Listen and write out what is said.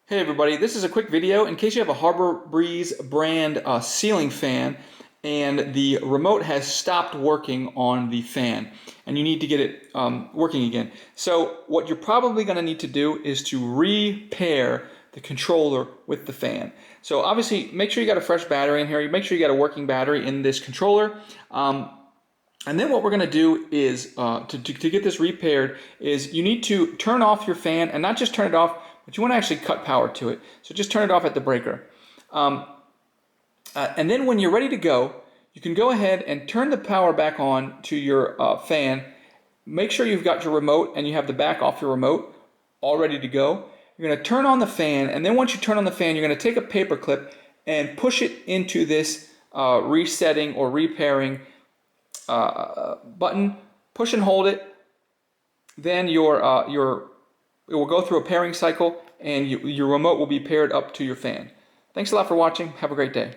Hey everybody, this is a quick video in case you have a Harbor Breeze brand ceiling fan and the remote has stopped working on the fan and you need to get it working again. So what you're probably going to need to do is to repair the controller with the fan. So obviously make sure you got a fresh battery in here. You make sure you got a working battery in this controller. And then what we're going to do is, to get this repaired, is you need to turn off your fan, and not just turn it off, but you want to actually cut power to it. So just turn it off at the breaker. And then when you're ready to go, you can go ahead and turn the power back on to your fan. Make sure you've got your remote and you have the back off your remote all ready to go. You're going to turn on the fan, and then once you turn on the fan, you're going to take a paper clip and push it into this resetting or repairing button. Push and hold it. Then it will go through a pairing cycle, and your remote will be paired up to your fan. Thanks a lot for watching. Have a great day.